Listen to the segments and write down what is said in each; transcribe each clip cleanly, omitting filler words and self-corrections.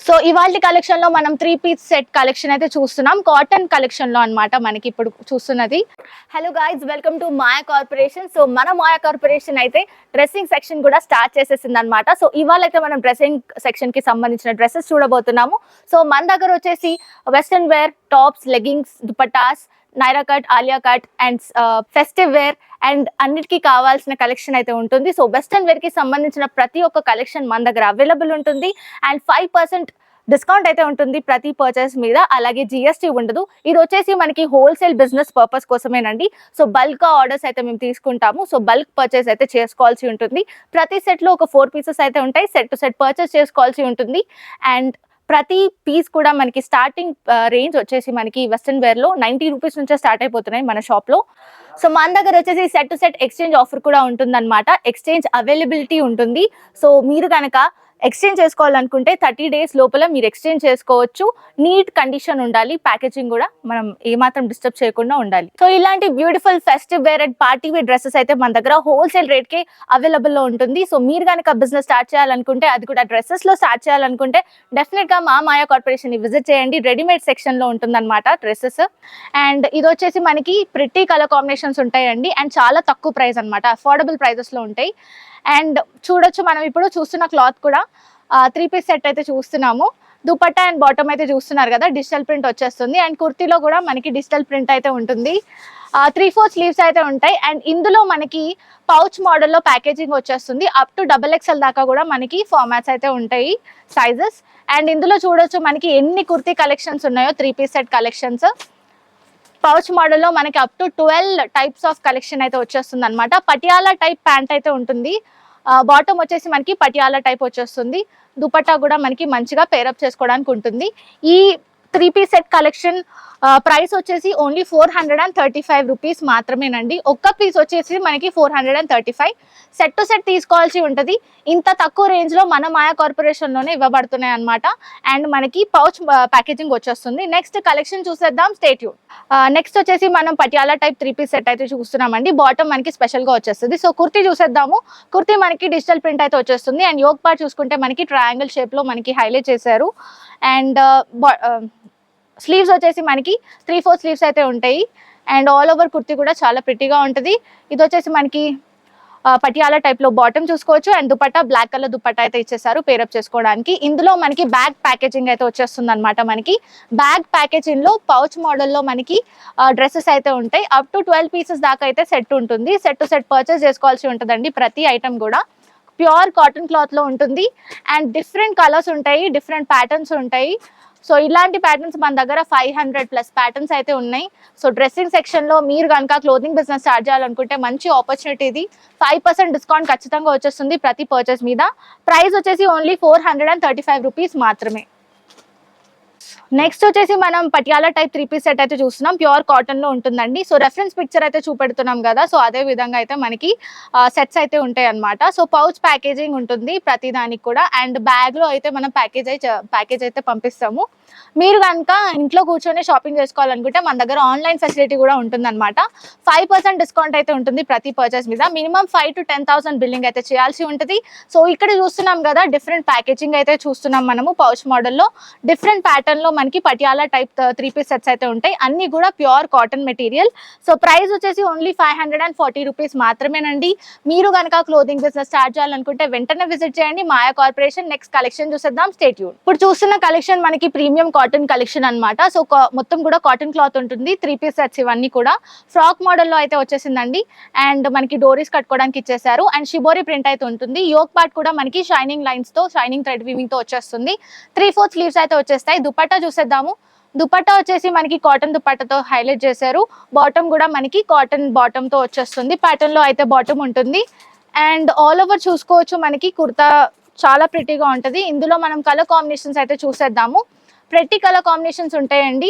So ఇవాల్టి collection లో మనం 3-piece సెట్ కలెక్షన్ అయితే చూస్తున్నాం. కాటన్ కలెక్షన్ లో అన్నమాట మనకి ఇప్పుడు చూస్తున్నది. Hello guys, welcome to Maya corporation. So మన మాయా కార్పొరేషన్ అయితే డ్రెస్సింగ్ సెక్షన్ కూడా స్టార్ట్ చేసేసింది అనమాట. సో ఇవాళ అయితే మనం డ్రెస్సింగ్ సెక్షన్ కి సంబంధించిన డ్రెస్సెస్ చూడబోతున్నాము. సో మన దగ్గర వచ్చేసి western wear, tops, leggings, dupattas, Naira cut, Alia cut and festive wear and అన్నిటికీ కావాల్సిన కలెక్షన్ అయితే ఉంటుంది. సో వెస్టర్న్ వేర్ కి సంబంధించిన ప్రతి ఒక్క కలెక్షన్ మన దగ్గర అవైలబుల్ ఉంటుంది అండ్ 5% డిస్కౌంట్ అయితే ఉంటుంది ప్రతి పర్చేస్ మీద. అలాగే జిఎస్టీ ఉండదు. ఇది వచ్చేసి మనకి హోల్సేల్ బిజినెస్ పర్పస్ కోసమేనండి. సో బల్క్ ఆర్డర్స్ అయితే మేము తీసుకుంటాము. సో బల్క్ పర్చేస్ అయితే చేసుకోవాల్సి ఉంటుంది. ప్రతి సెట్ లో ఒక 4 పీసెస్ అయితే ఉంటాయి. సెట్ టు సెట్ పర్చేస్ చేసుకోవాల్సి ఉంటుంది. అండ్ ప్రతి పీస్ కూడా మనకి స్టార్టింగ్ రేంజ్ వచ్చేసి మనకి వెస్టర్న్ వేర్ లో 90 రూపీస్ నుంచే స్టార్ట్ అయిపోతున్నాయి మన షాప్ లో. సో మన దగ్గర వచ్చేసి set to set exchange offer కూడా ఉంటుందన్నమాట. ఎక్స్చేంజ్ అవైలబిలిటీ ఉంటుంది. సో మీరు కనుక ఎక్స్చేంజ్ చేసుకోవాలనుకుంటే 30 days లోపల మీరు ఎక్స్చేంజ్ చేసుకోవచ్చు. నీట్ కండిషన్ ఉండాలి. ప్యాకేజింగ్ కూడా మనం ఏమాత్రం డిస్టర్బ్ చేయకుండా ఉండాలి. సో ఇలాంటి beautiful festive wear and party wear dresses అయితే మన దగ్గర హోల్సేల్ రేట్ కి అవైలబుల్ లో ఉంటుంది. సో మీరు కనుక బిజినెస్ స్టార్ట్ చేయాలనుకుంటే, అది కూడా డ్రెస్సెస్ లో స్టార్ట్ చేయాలనుకుంటే డెఫినెట్ గా మా మాయా కార్పొరేషన్ ని విజిట్ చేయండి. రెడీమేడ్ సెక్షన్ లో ఉంటుందన్నమాట డ్రెస్సెస్. అండ్ ఇది వచ్చేసి మనకి ప్రిటీ కలర్ కాంబినేషన్స్ ఉంటాయండి అండ్ చాలా తక్కువ ప్రైస్ అనమాట. అఫోర్డబుల్ ప్రైజెస్ లో ఉంటాయి. అండ్ చూడొచ్చు, మనం ఇప్పుడు చూస్తున్న క్లాత్ కూడా 3-piece సెట్ అయితే చూస్తున్నాము. దుపట్టా అండ్ బాటమ్ అయితే చూస్తున్నారు కదా, డిజిటల్ ప్రింట్ వచ్చేస్తుంది. అండ్ కుర్తీలో కూడా మనకి డిజిటల్ ప్రింట్ అయితే ఉంటుంది. 3/4 స్లీవ్స్ అయితే ఉంటాయి. అండ్ ఇందులో మనకి పౌచ్ మోడల్లో ప్యాకేజింగ్ వచ్చేస్తుంది. అప్ టు XXL దాకా కూడా మనకి ఫార్మాట్స్ అయితే ఉంటాయి, సైజెస్. అండ్ ఇందులో చూడొచ్చు మనకి ఎన్ని కుర్తీ కలెక్షన్స్ ఉన్నాయో, 3-piece సెట్ కలెక్షన్స్. పౌచ్ మోడల్లో మనకి up to 12 types of collection అయితే వచ్చేస్తుంది అనమాట. పటియాలా టైప్ ప్యాంట్ అయితే ఉంటుంది. బాటమ్ వచ్చేసి మనకి పటియాలా టైప్ వచ్చేస్తుంది. దుపట్టా కూడా మనకి మంచిగా పేరప్ చేసుకోవడానికి ఉంటుంది. ఈ 3-piece సెట్ కలెక్షన్ ప్రైస్ వచ్చేసి ఓన్లీ 435 రూపీస్ మాత్రమేనండి. ఒక్క పీస్ వచ్చేసి మనకి 435. సెట్ టు సెట్ తీసుకోవాల్సి ఉంటుంది. ఇంత తక్కువ రేంజ్ లో మన మాయా కార్పొరేషన్ లోనే ఇవ్వబడుతున్నాయి అనమాట. అండ్ మనకి పౌచ్ ప్యాకేజింగ్ వచ్చేస్తుంది. నెక్స్ట్ కలెక్షన్ చూసేద్దాం, స్టే ట్యూన్. నెక్స్ట్ వచ్చేసి మనం పటియాలా టైప్ 3-piece సెట్ అయితే చూస్తున్నామండి. బాటమ్ మనకి స్పెషల్ గా వచ్చేస్తుంది. సో కుర్తీ చూసేద్దాము. కుర్తీ మనకి డిజిటల్ ప్రింట్ అయితే వచ్చేస్తుంది. అండ్ యోక్ పార్ట్ చూసుకుంటే మనకి ట్రయాంగిల్ షేప్ లో మనకి హైలైట్ చేశారు. అండ్ స్లీవ్స్ వచ్చేసి మనకి 3/4 స్లీవ్స్ అయితే ఉంటాయి. అండ్ ఆల్ ఓవర్ కుర్తీ కూడా చాలా ప్రిటీగా ఉంటుంది. ఇది వచ్చేసి మనకి పటియాలా టైప్ లో బాటమ్ చూసుకోవచ్చు. And dupatta black colour dupatta అయితే ఇచ్చేసారు పేరప్ చేసుకోవడానికి. ఇందులో మనకి బ్యాగ్ ప్యాకేజింగ్ అయితే వచ్చేస్తుంది అనమాట. మనకి బ్యాగ్ ప్యాకేజింగ్ లో పౌచ్ మోడల్లో మనకి డ్రెస్సెస్ అయితే ఉంటాయి. అప్ టు 12 పీసెస్ దాకా అయితే సెట్ ఉంటుంది. సెట్ టు సెట్ పర్చేస్ చేసుకోవాల్సి ఉంటుందండి. ప్రతి ఐటమ్ కూడా ప్యూర్ కాటన్ క్లాత్ లో ఉంటుంది. అండ్ డిఫరెంట్ కలర్స్ ఉంటాయి, డిఫరెంట్ ప్యాటర్న్స్ ఉంటాయి. సో ఇలాంటి ప్యాటర్న్స్ మన దగ్గర 500+ ప్యాటర్న్స్ అయితే ఉన్నాయి. సో డ్రెస్సింగ్ సెక్షన్ లో మీరు కనుక క్లోతింగ్ బిజినెస్ స్టార్ట్ చేయాలనుకుంటే మంచి ఆపర్చునిటీ ఇది. 5% డిస్కౌంట్ ఖచ్చితంగా వచ్చేస్తుంది ప్రతి పర్చేస్ మీద. ప్రైస్ వచ్చేసి ఓన్లీ 435 రూపీస్ మాత్రమే. నెక్స్ట్ వచ్చేసి మనం పటియాలా టైప్ 3-piece సెట్ అయితే చూస్తున్నాం. ప్యూర్ కాటన్ లో ఉంటుందండి. సో రెఫరెన్స్ పిక్చర్ అయితే చూపెడుతున్నాం కదా, సో అదే విధంగా అయితే మనకి సెట్స్ అయితే ఉంటాయి అనమాట. సో పౌచ్ ప్యాకేజింగ్ ఉంటుంది ప్రతి దానికి కూడా. అండ్ బ్యాగ్ లో అయితే మనం ప్యాకేజ్ అయితే పంపిస్తాము. మీరు కనుక ఇంట్లో కూర్చొని షాపింగ్ చేసుకోవాలనుకుంటే మన దగ్గర ఆన్లైన్ ఫెసిలిటీ కూడా ఉంటుందన్నమాట. 5% డిస్కౌంట్ అయితే ఉంటుంది ప్రతి పర్చేస్ మీద. మినిమం 5,000 to 10,000 బిల్లింగ్ అయితే చేయాల్సి ఉంటుంది. సో ఇక్కడ చూస్తున్నాం కదా, డిఫరెంట్ ప్యాకేజింగ్ అయితే చూస్తున్నాం మనము. పౌచ్ మోడల్లో డిఫరెంట్ ప్యాటర్న్ లో మనకి పటియాలా టైప్ 3-piece సెట్స్ అయితే ఉంటాయి. అన్ని కూడా pure cotton material. So price వచ్చేసి ఓన్లీ 540 రూపీస్ మాత్రమేనండి. మీరు కనుక క్లోదింగ్ బిజినెస్ స్టార్ట్ చేయాలనుకుంటే వెంటనే విజిట్ చేయండి మాయా కార్పొరేషన్. నెక్స్ట్ కలెక్షన్ చూసేద్దాం, స్టే ట్యూన్. ఇప్పుడు చూస్తున్న కలెక్షన్ మనకి ప్రీమియం కాటన్ కలెక్షన్ అనమాట. సో మొత్తం కూడా కాటన్ క్లాత్ ఉంటుంది. 3-piece సెట్స్ ఇవన్నీ కూడా ఫ్రాక్ మోడల్లో అయితే వచ్చేసిందండి. అండ్ మనకి డోరీస్ కట్టుకోవడానికి ఇచ్చేసారు. అండ్ షిబోరి ప్రింట్ అయితే ఉంటుంది. యోక్ పార్ట్ కూడా మనకి షైనింగ్ లైన్స్ తో, షైనింగ్ థ్రెడ్ వీవింగ్ తో వచ్చేస్తుంది. 3/4 స్లీవ్స్ అయితే వచ్చేస్తాయి. దుపట్టా చూసేద్దాము. దుపట్టా వచ్చేసి మనకి కాటన్ దుపట్టాతో హైలైట్ చేశారు. బాటమ్ కూడా మనకి కాటన్ బాటమ్ తో వచ్చేస్తుంది. ప్యాటర్న్ లో అయితే బాటమ్ ఉంటుంది. అండ్ ఆల్ ఓవర్ చూసుకోవచ్చు, మనకి కుర్తా చాలా ప్రిటీగా ఉంటుంది. ఇందులో మనం కలర్ కాంబినేషన్స్ అయితే చూసేద్దాము. ప్రతి కలర్ కాంబినేషన్స్ ఉంటాయండి.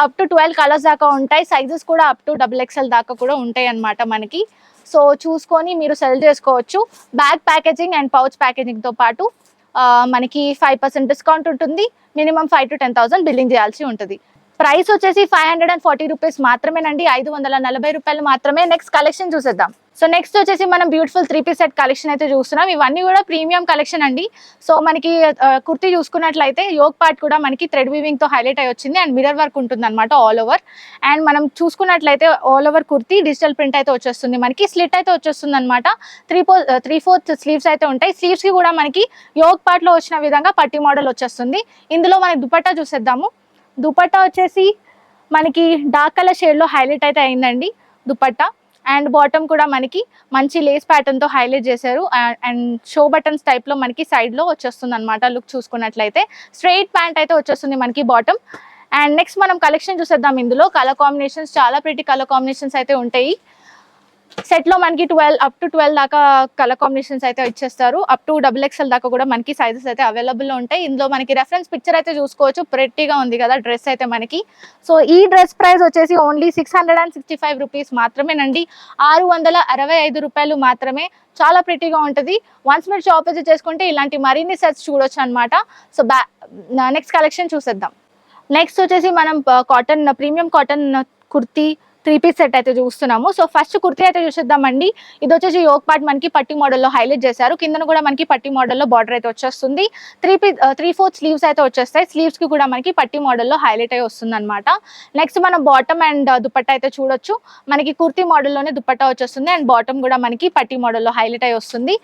అప్ టు 12 కలర్స్ దాకా ఉంటాయి. సైజెస్ కూడా అప్ టు XXL దాకా కూడా ఉంటాయి అన్నమాట మనకి. సో చూసుకొని మీరు సెల్ చేసుకోవచ్చు. Bag packaging and pouch packaging తో పాటు మనకి 5% డిస్కౌంట్ ఉంటుంది. మినిమం 5,000 to 10,000 బిల్లింగ్ చేయాల్సి ఉంటుంది. ప్రైస్ వచ్చేసి 540 రూపీస్ మాత్రమేనండి. 540 రూపాయలు మాత్రమే. నెక్స్ట్ కలెక్షన్ చూసేద్దాం. సో నెక్స్ట్ వచ్చేసి మనం బ్యూటిఫుల్ 3 పీస్ సెట్ కలెక్షన్ అయితే చూస్తున్నాం. ఇవన్నీ కూడా ప్రీమియం కలెక్షన్ అండి. సో మనకి కుర్తీ చూసుకున్నట్లయితే యోగ్ పార్ట్ కూడా మనకి థ్రెడ్ వీవింగ్ తో హైలైట్ అయి వచ్చింది అండ్ మిర్రర్ వర్క్ ఉంటుంది అనమాట ఆల్ ఓవర్. అండ్ మనం చూసుకున్నట్లయితే all over kurti digital print అయితే వచ్చేస్తుంది, మనకి స్లిట్ అయితే వచ్చేస్తుంది అనమాట. 3/4 స్లీవ్స్ అయితే ఉంటాయి. స్లీవ్స్ కి కూడా మనకి యోగ్ పార్ట్ లో వచ్చిన విధంగా పట్టి మోడల్ వచ్చేస్తుంది. ఇందులో మనకి దుపట్టా చూసేద్దాము. దుపట్టా వచ్చేసి మనకి డార్క్ కలర్ షేడ్ లో హైలైట్ అయితే అయిందండి దుపట్టా. అండ్ బాటమ్ కూడా మనకి మంచి లేస్ ప్యాటర్న్ తో హైలైట్ చేశారు అండ్ షో బటన్స్ టైప్ లో మనకి సైడ్ లో వచ్చేస్తుంది అనమాట. లుక్ చూసుకున్నట్లయితే స్ట్రైట్ ప్యాంట్ అయితే వచ్చేస్తుంది మనకి బాటమ్. అండ్ నెక్స్ట్ మనం కలెక్షన్ చూసేద్దాం. ఇందులో కలర్ కాంబినేషన్స్ చాలా ప్రిటీ కలర్ కాంబినేషన్స్ అయితే ఉంటాయి. సెట్ లో మనకి 12 దాకా కలర్ కాంబినేషన్స్ అయితే ఇచ్చేస్తారు. అప్ టు XXL దాకా కూడా మనకి సైజెస్ అయితే అవైలబుల్ లో ఉంటాయి. ఇందులో మనకి రెఫరెన్స్ పిక్చర్ అయితే చూసుకోవచ్చు, ప్రెట్టీగా ఉంది కదా డ్రెస్ అయితే మనకి. సో ఈ డ్రెస్ ప్రైస్ వచ్చేసి ఓన్లీ 665 రూపీస్ మాత్రమేనండి. 665 రూపాయలు మాత్రమే. చాలా ప్రిటీగా ఉంటుంది. వన్స్ మీరు షాప్ విజిట్ చేసుకుంటే ఇలాంటి మరిన్ని సెట్స్ చూడొచ్చు అనమాట. సో నెక్స్ట్ కలెక్షన్ చూసేద్దాం. నెక్స్ట్ వచ్చేసి మనం premium cotton kurti 3 piece set అయితే చూస్తున్నాము. సో ఫస్ట్ కుర్తీ అయితే చూసేద్దామండి. ఇది వచ్చేసి యోగ్ పార్ట్ మనకి పట్టి మోడల్లో హైలైట్ చేశారు. కింద కూడా మనకి పట్టి మోడల్లో బార్డర్ అయితే వచ్చేస్తుంది. 3/4 స్లీవ్స్ అయితే వచ్చేస్తాయి. స్లీవ్స్ కి కూడా మనకి పట్టి మోడల్లో హైలైట్ అయి వస్తుంది అనమాట. నెక్స్ట్ మనం బాటమ్ అండ్ దుపట్టా అయితే చూడొచ్చు. మనకి కుర్తీ మోడల్లోనే దుపట్టా వచ్చేస్తుంది అండ్ బాటమ్ కూడా మనకి పట్టి మోడల్లో హైలైట్ అయి వస్తుంది.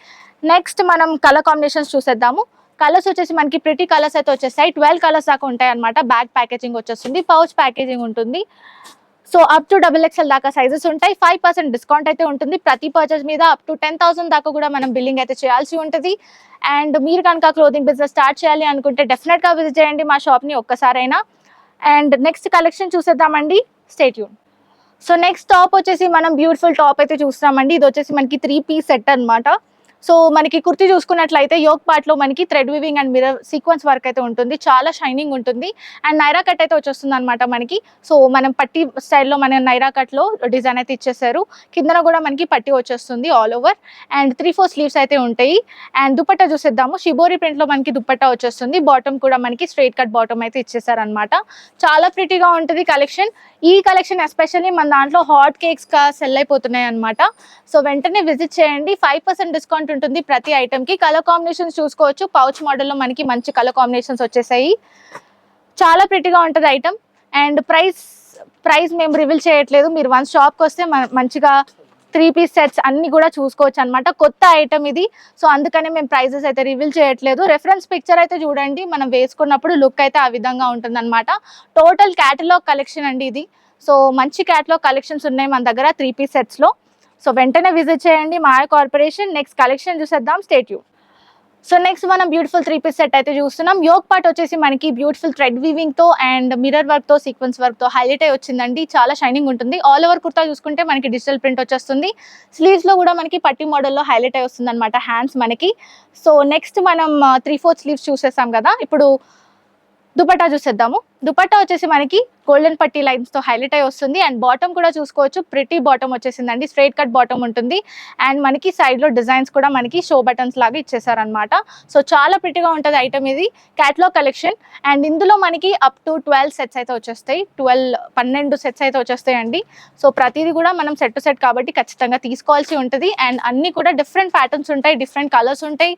నెక్స్ట్ మనం కలర్ కాంబినేషన్స్ చూసేద్దాము. కలర్స్ వచ్చేసి మనకి ప్రిటీ కలర్స్ అయితే వచ్చేస్తాయి. 12 కలర్స్ దాకా ఉంటాయి అనమాట. బ్యాక్ ప్యాకేజింగ్ వచ్చేస్తుంది, పౌచ్ ప్యాకేజింగ్ ఉంటుంది. సో అప్ టు XXL దాకా సైజెస్ ఉంటాయి. 5% డిస్కౌంట్ అయితే ఉంటుంది. ప్రతి పర్చేస్ మీద అప్ టు 10,000 దాకా కూడా మనం బిల్లింగ్ అయితే చేయాల్సి ఉంటుంది. అండ్ మీరు కనుక క్లోదింగ్ బిజినెస్ స్టార్ట్ చేయాలి అనుకుంటే డెఫినెట్ గా విజిట్ చేయండి మా షాప్ ని ఒక్కసారైనా. అండ్ నెక్స్ట్ కలెక్షన్ చూసేద్దామండి. Stay tune. So next top వచ్చేసి మనం బ్యూటిఫుల్ టాప్ అయితే చూస్తామండి. ఇది వచ్చేసి మనకి 3 పీస్ సెట్ అనమాట. సో మనకి కుర్తీ చూసుకున్నట్లయితే యోగ్ పార్ట్ లో మనకి thread weaving and mirror sequence work అయితే ఉంటుంది. చాలా షైనింగ్ ఉంటుంది అండ్ నైరా కట్ అయితే వచ్చేస్తుంది అనమాట మనకి. సో మనం పట్టి స్టైల్లో మన నైరా కట్ లో డిజైన్ అయితే ఇచ్చేసారు. కిందన కూడా మనకి పట్టి వచ్చేస్తుంది ఆల్ ఓవర్ అండ్ 3/4 స్లీవ్స్ అయితే ఉంటాయి. అండ్ దుపట్టా చూసేద్దాము. షిబోరి ప్రింట్ లో మనకి దుపట్టా వచ్చేస్తుంది. బాటమ్ కూడా మనకి స్ట్రైట్ కట్ బాటమ్ అయితే ఇచ్చేసారు అనమాట. చాలా ప్రిటీగా ఉంటుంది కలెక్షన్. ఈ కలెక్షన్ ఎస్పెషల్లీ మన దాంట్లో హాట్ కేక్స్ గా సెల్ అయిపోతున్నాయి అనమాట. సో వెంటనే విజిట్ చేయండి. 5% డిస్కౌంట్ ఉంటుంది ప్రతి ఐటమ్ కి. కలర్ కాంబినేషన్స్ చూసుకోవచ్చు. పౌచ్ మోడల్లో మనకి మంచి కలర్ కాంబినేషన్స్ వచ్చేసాయి. చాలా ప్రిటీగా ఉంటుంది ఐటమ్. అండ్ ప్రైస్ మేము రివీల్ చేయట్లేదు. మీరు వన్ షాప్కి వస్తే మంచిగా 3 పీస్ సెట్స్ అన్ని కూడా చూసుకోవచ్చు అనమాట. కొత్త ఐటమ్ ఇది. సో అందుకనే మేము ప్రైజెస్ అయితే రివీల్ చేయట్లేదు. రెఫరెన్స్ పిక్చర్ అయితే చూడండి. మనం వేసుకున్నప్పుడు లుక్ అయితే ఆ విధంగా ఉంటుంది అనమాట. టోటల్ క్యాటలాగ్ కలెక్షన్ అండి ఇది. సో మంచి క్యాటలాగ్ కలెక్షన్స్ ఉన్నాయి మన దగ్గర 3 పీస్ సెట్స్ లో. సో వెంటనే విజిట్ చేయండి మాయ కార్పొరేషన్. నెక్స్ట్ కలెక్షన్ చూసేద్దాం. Stay tune. సో నెక్స్ట్ మనం బ్యూటిఫుల్ 3 పీస్ సెట్ అయితే చూస్తున్నాం. యోగ్ పార్ట్ వచ్చేసి మనకి బ్యూటిఫుల్ థ్రెడ్ వీవింగ్ తో అండ్ మిర్రర్ వర్క్ తో సీక్వెన్స్ వర్క్ తో హైలైట్ అయి వచ్చిందండి. చాలా షైనింగ్ ఉంటుంది. ఆల్ ఓవర్ కుర్తా చూసుకుంటే మనకి డిజిటల్ ప్రింట్ వచ్చేస్తుంది. స్లీవ్స్ లో కూడా మనకి పట్టి మోడల్లో హైలైట్ అయి వస్తుంది అనమాట హ్యాండ్స్ మనకి. సో నెక్స్ట్ మనం 3/4 స్లీవ్స్ చూసేసాం కదా. ఇప్పుడు దుపట్టా చూసేద్దాము. దుపట్టా వచ్చేసి మనకి గోల్డెన్ పట్టి లైన్స్ తో హైలైట్ అయి వస్తుంది అండ్ బాటమ్ కూడా చూసుకోవచ్చు. ప్రిటీ బాటమ్ వచ్చేసిందండి. స్ట్రైట్ కట్ బాటమ్ ఉంటుంది అండ్ మనకి సైడ్ లో డిజైన్స్ కూడా మనకి షో బటన్స్ లాగా ఇచ్చేసారనమాట. సో చాలా ప్రిటీగా ఉంటుంది ఐటమ్ ఇది. క్యాటలాగ్ కలెక్షన్ అండ్ ఇందులో మనకి అప్ టు 12 సెట్స్ అయితే వచ్చేస్తాయి. 12 సెట్స్ అయితే వచ్చేస్తాయండి. సో ప్రతిదీ కూడా మనం సెట్ టు సెట్ కాబట్టి ఖచ్చితంగా తీసుకోవాల్సి ఉంటుంది. అండ్ అన్ని కూడా డిఫరెంట్ ప్యాటర్న్స్ ఉంటాయి, డిఫరెంట్ కలర్స్ ఉంటాయి.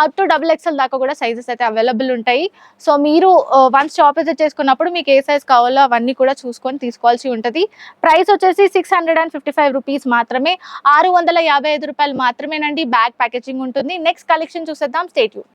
అప్ టు XXL దాకా కూడా సైజెస్ అయితే అవైలబుల్ ఉంటాయి. సో మీరు వన్స్ షాప్ విజిట్ చేసుకున్నప్పుడు మీకు ఏ సైజ్ కావాలో అవన్నీ కూడా చూసుకొని తీసుకోవాల్సి ఉంటుంది. ప్రైస్ వచ్చేసి 655 రూపీస్ మాత్రమే. 655 రూపాయలు మాత్రమేనండి. బ్యాగ్ ప్యాకేజింగ్ ఉంటుంది. నెక్స్ట్ కలెక్షన్ చూసేద్దాం. Stay tune.